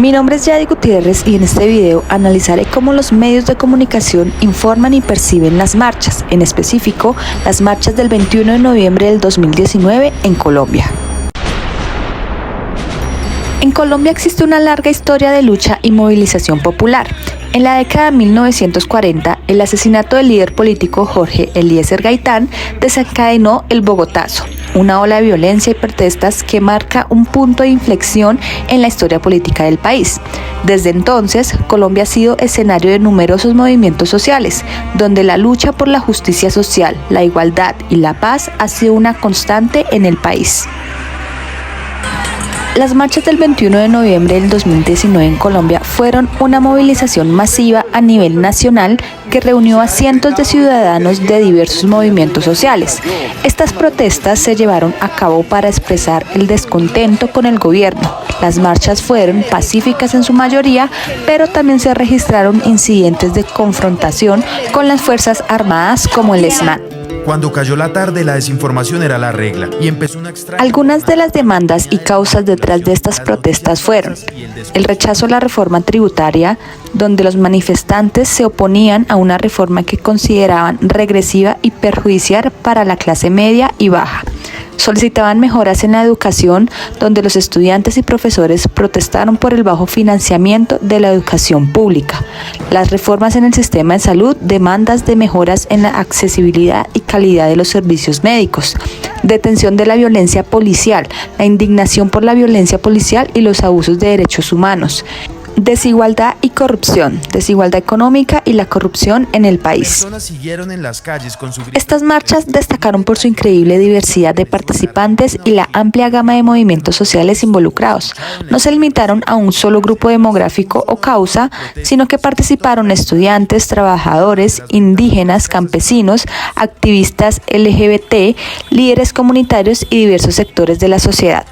Mi nombre es Yadi Gutiérrez y en este video analizaré cómo los medios de comunicación informan y perciben las marchas, en específico las marchas del 21 de noviembre del 2019 en Colombia. En Colombia existe una larga historia de lucha y movilización popular. En la década de 1940, el asesinato del líder político Jorge Eliezer Gaitán desencadenó el Bogotazo, una ola de violencia y protestas que marca un punto de inflexión en la historia política del país. Desde entonces, Colombia ha sido escenario de numerosos movimientos sociales, donde la lucha por la justicia social, la igualdad y la paz ha sido una constante en el país. Las marchas del 21 de noviembre del 2019 en Colombia fueron una movilización masiva a nivel nacional que reunió a cientos de ciudadanos de diversos movimientos sociales. Estas protestas se llevaron a cabo para expresar el descontento con el gobierno. Las marchas fueron pacíficas en su mayoría, pero también se registraron incidentes de confrontación con las Fuerzas Armadas como el ESMAD. Cuando cayó la tarde, la desinformación era la regla y empezó una extraña... Algunas de las demandas y causas detrás de estas protestas fueron el rechazo a la reforma tributaria, donde los manifestantes se oponían a una reforma que consideraban regresiva y perjudicial para la clase media y baja. Solicitaban mejoras en la educación, donde los estudiantes y profesores protestaron por el bajo financiamiento de la educación pública. Las reformas en el sistema de salud, demandas de mejoras en la accesibilidad y calidad de los servicios médicos. Detención de la violencia policial, la indignación por la violencia policial y los abusos de derechos humanos. Desigualdad y corrupción, desigualdad económica y la corrupción en el país. Estas marchas destacaron por su increíble diversidad de participantes y la amplia gama de movimientos sociales involucrados. No se limitaron a un solo grupo demográfico o causa, sino que participaron estudiantes, trabajadores, indígenas, campesinos, activistas LGBT, líderes comunitarios y diversos sectores de la sociedad.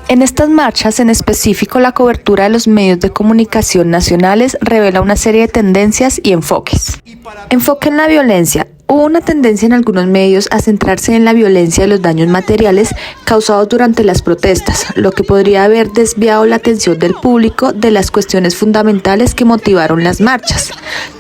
En estas marchas, en específico, la cobertura de los medios de comunicación nacionales revela una serie de tendencias y enfoques. Enfoque en la violencia. Hubo una tendencia en algunos medios a centrarse en la violencia y los daños materiales causados durante las protestas, lo que podría haber desviado la atención del público de las cuestiones fundamentales que motivaron las marchas.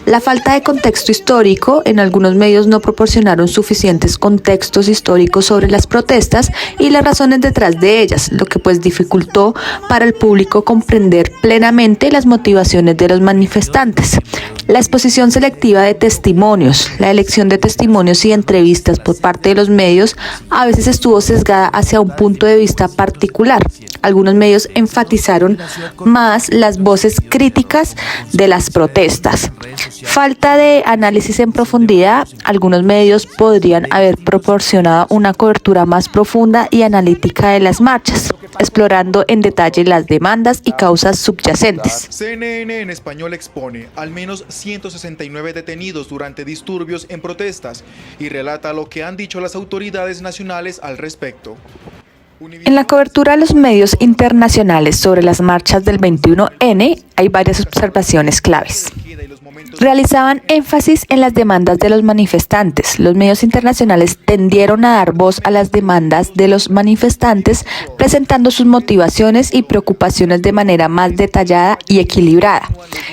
La falta de contexto histórico, en algunos medios no proporcionaron suficientes contextos históricos sobre las protestas y las razones detrás de ellas, lo que dificultó para el público comprender plenamente las motivaciones de los manifestantes. La exposición selectiva de testimonios, la elección de testimonios y entrevistas por parte de los medios a veces estuvo sesgada hacia un punto de vista particular. Algunos medios enfatizaron más las voces críticas de las protestas. Falta de análisis en profundidad. Algunos medios podrían haber proporcionado una cobertura más profunda y analítica de las marchas, explorando en detalle las demandas y causas subyacentes. CNN en español expone al menos 169 detenidos durante disturbios en protestas y relata lo que han dicho las autoridades nacionales al respecto. En la cobertura de los medios internacionales sobre las marchas del 21N hay varias observaciones claves. Realizaban énfasis en las demandas de los manifestantes. Los medios internacionales tendieron a dar voz a las demandas de los manifestantes, presentando sus motivaciones y preocupaciones de manera más detallada y equilibrada.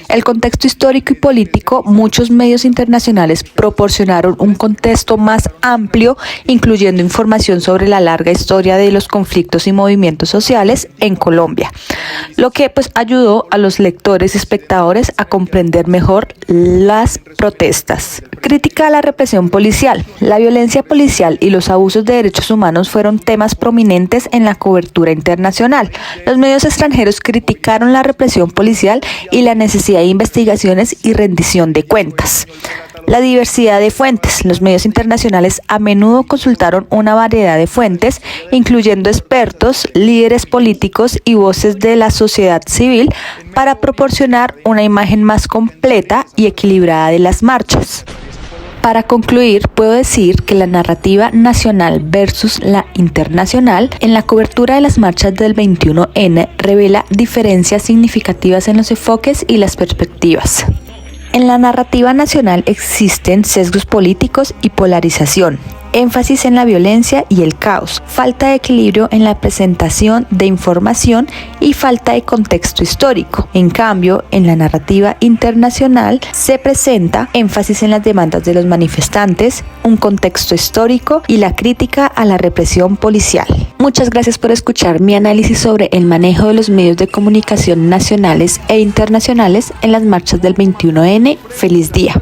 El contexto histórico y político, muchos medios internacionales proporcionaron un contexto más amplio, incluyendo información sobre la larga historia de los conflictos y movimientos sociales en Colombia, lo que ayudó a los lectores y espectadores a comprender mejor las protestas. Crítica a la represión policial. La violencia policial y los abusos de derechos humanos fueron temas prominentes en la cobertura internacional. Los medios extranjeros criticaron la represión policial y la necesidad de investigaciones y rendición de cuentas. La diversidad de fuentes. Los medios internacionales a menudo consultaron una variedad de fuentes, incluyendo expertos, líderes políticos y voces de la sociedad civil, para proporcionar una imagen más completa y equilibrada de las marchas. Para concluir, puedo decir que la narrativa nacional versus la internacional en la cobertura de las marchas del 21N revela diferencias significativas en los enfoques y las perspectivas. En la narrativa nacional existen sesgos políticos y polarización. énfasis en la violencia y el caos, falta de equilibrio en la presentación de información y falta de contexto histórico. En cambio, en la narrativa internacional se presenta énfasis en las demandas de los manifestantes, un contexto histórico y la crítica a la represión policial. Muchas gracias por escuchar mi análisis sobre el manejo de los medios de comunicación nacionales e internacionales en las marchas del 21N. ¡Feliz día!